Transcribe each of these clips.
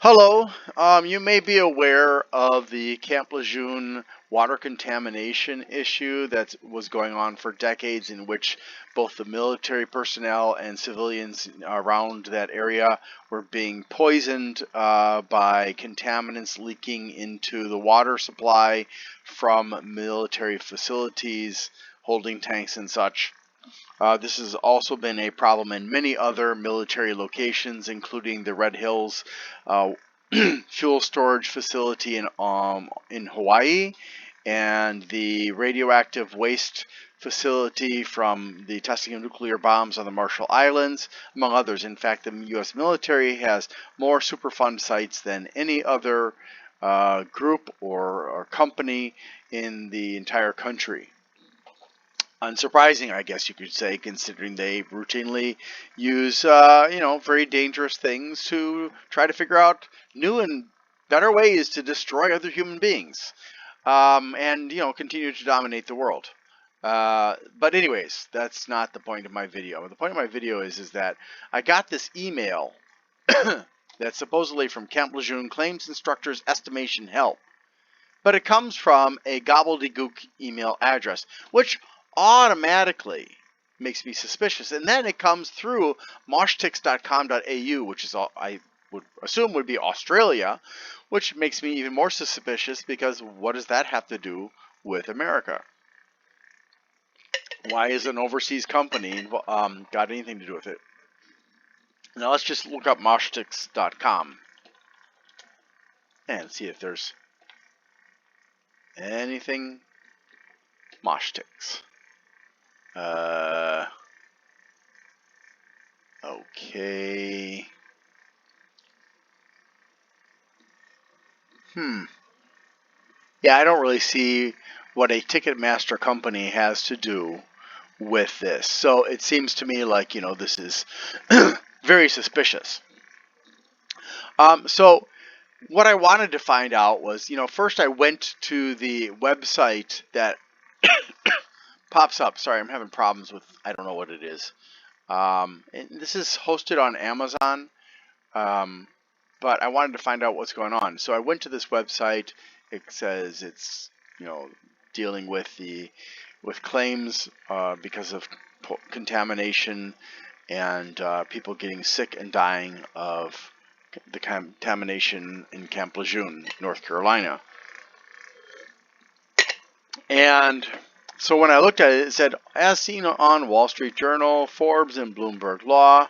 Hello. You may be aware of the Camp Lejeune water contamination issue that was going on for decades, in which both the military personnel and civilians around that area were being poisoned by contaminants leaking into the water supply from military facilities, holding tanks and such. This has also been a problem in many other military locations, including the Red Hills uh, fuel storage facility in Hawaii, and the radioactive waste facility from the testing of nuclear bombs on the Marshall Islands, among others. In fact, the U.S. military has more Superfund sites than any other group or company in the entire country. Unsurprising, I guess you could say, considering they routinely use, very dangerous things to try to figure out new and better ways to destroy other human beings, and continue to dominate the world. But anyways, that's not the point of my video. The point of my video is that I got this email that's supposedly from Camp Lejeune Claims Instructors Estimation Help, but it comes from a gobbledygook email address, which automatically makes me suspicious. And then it comes through moshtix.com.au, which is, I would assume, would be Australia, which makes me even more suspicious, because what does that have to do with America? Why is an overseas company got anything to do with it? Now let's just look up moshtix.com and see if there's anything Moshtix. Okay. Yeah, I don't really see what a Ticketmaster company has to do with this. So it seems to me like, this is very suspicious. So what I wanted to find out was, first I went to the website that pops up. Sorry, I'm having problems with, I don't know what it is. And this is hosted on Amazon, but I wanted to find out what's going on. So I went to this website. It says it's, dealing with claims because of contamination and people getting sick and dying of the contamination in Camp Lejeune, North Carolina. And so when I looked at it, it said, as seen on Wall Street Journal, Forbes, and Bloomberg Law,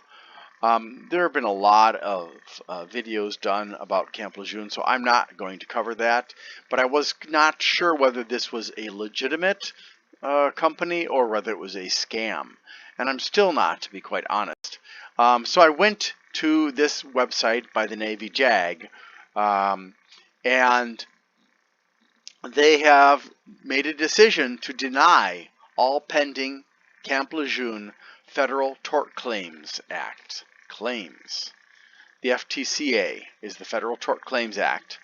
there have been a lot of videos done about Camp Lejeune, so I'm not going to cover that. But I was not sure whether this was a legitimate company or whether it was a scam. And I'm still not, to be quite honest. So I went to this website by the Navy JAG, and they have made a decision to deny all pending Camp Lejeune Federal Tort Claims Act claims. The FTCA is the Federal Tort Claims Act,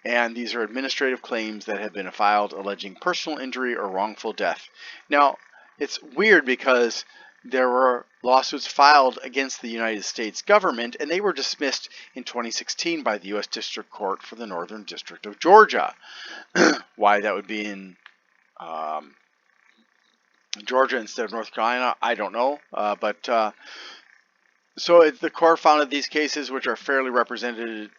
and these are administrative claims that have been filed alleging personal injury or wrongful death. Now, it's weird because there were lawsuits filed against the United States government, and they were dismissed in 2016 by the U.S. District Court for the Northern District of Georgia. Why that would be in Georgia instead of North Carolina, I don't know. So the court found that these cases, which are fairly representative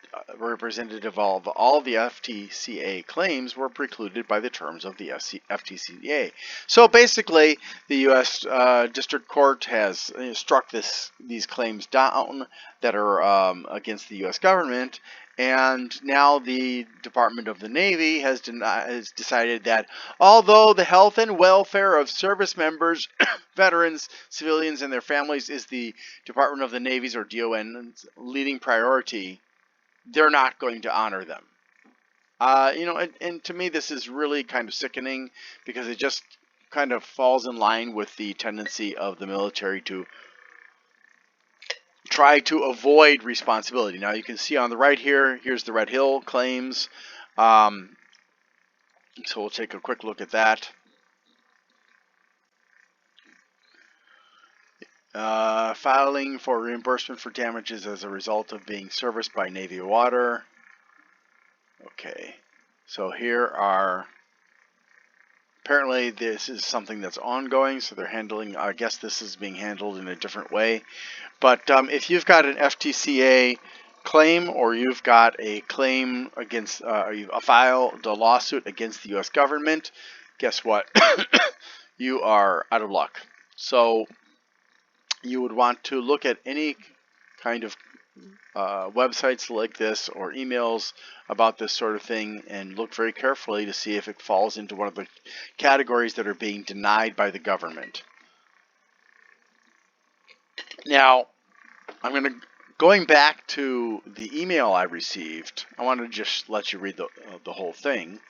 of all the FTCA claims, were precluded by the terms of the FTCA. So basically, the U.S. District Court has struck these claims down that are against the U.S. government, and now the Department of the Navy has decided that although the health and welfare of service members, veterans, civilians, and their families is the Department of the Navy's, or DON's, leading priority, they're not going to honor them. And to me this is really kind of sickening, because it just kind of falls in line with the tendency of the military to try to avoid responsibility. Now you can see on the right here's the Red Hill claims. So we'll take a quick look at that. Filing for reimbursement for damages as a result of being serviced by Navy water. Okay, so here are, apparently this is something that's ongoing, so they're handling, I guess this is being handled in a different way. But if you've got an FTCA claim, or you've got a claim against, a filed a lawsuit against the U.S. government, guess what? You are out of luck. So you would want to look at any kind of websites like this or emails about this sort of thing and look very carefully to see if it falls into one of the categories that are being denied by the government. Now, going back to the email I received, I want to just let you read the whole thing.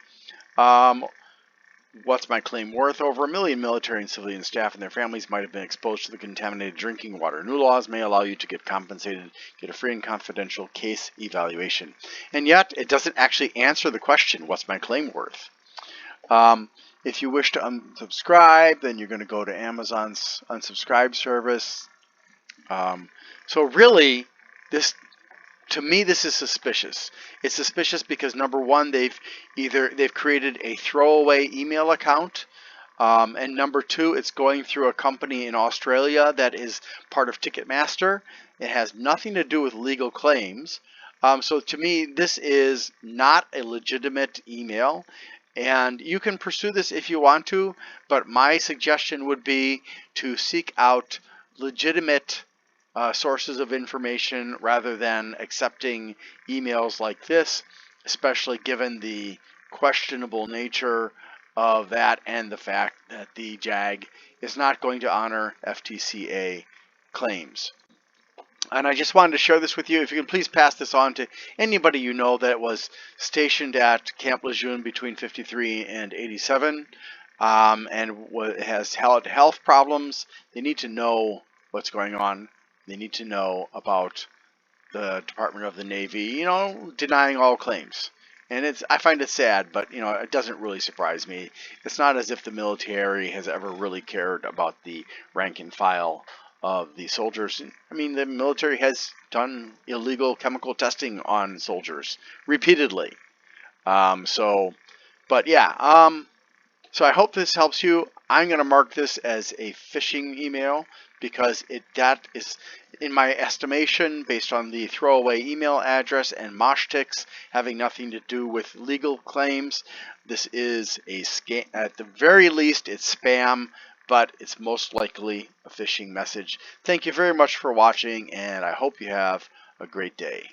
What's my claim worth? Over 1 million military and civilian staff and their families might have been exposed to the contaminated drinking water. New laws may allow you to get compensated, get a free and confidential case evaluation. And yet, it doesn't actually answer the question, what's my claim worth? If you wish to unsubscribe, then you're going to go to Amazon's unsubscribe service. So really, to me, this is suspicious. It's suspicious because, number one, they've created a throwaway email account, and number two, it's going through a company in Australia that is part of Ticketmaster. It has nothing to do with legal claims. So to me, this is not a legitimate email, and you can pursue this if you want to, but my suggestion would be to seek out legitimate sources of information rather than accepting emails like this, especially given the questionable nature of that and the fact that the JAG is not going to honor FTCA claims. And I just wanted to share this with you. If you can please pass this on to anybody you know that was stationed at Camp Lejeune between 53 and 87 and has health problems. They need to know what's going on. They need to know about the Department of the Navy, denying all claims. And I find it sad, but it doesn't really surprise me. It's not as if the military has ever really cared about the rank and file of the soldiers. I mean, the military has done illegal chemical testing on soldiers repeatedly. So I hope this helps you. I'm going to mark this as a phishing email because that is, in my estimation, based on the throwaway email address and mosh ticks having nothing to do with legal claims. This is a scam. At the very least, it's spam, but it's most likely a phishing message. Thank you very much for watching, and I hope you have a great day.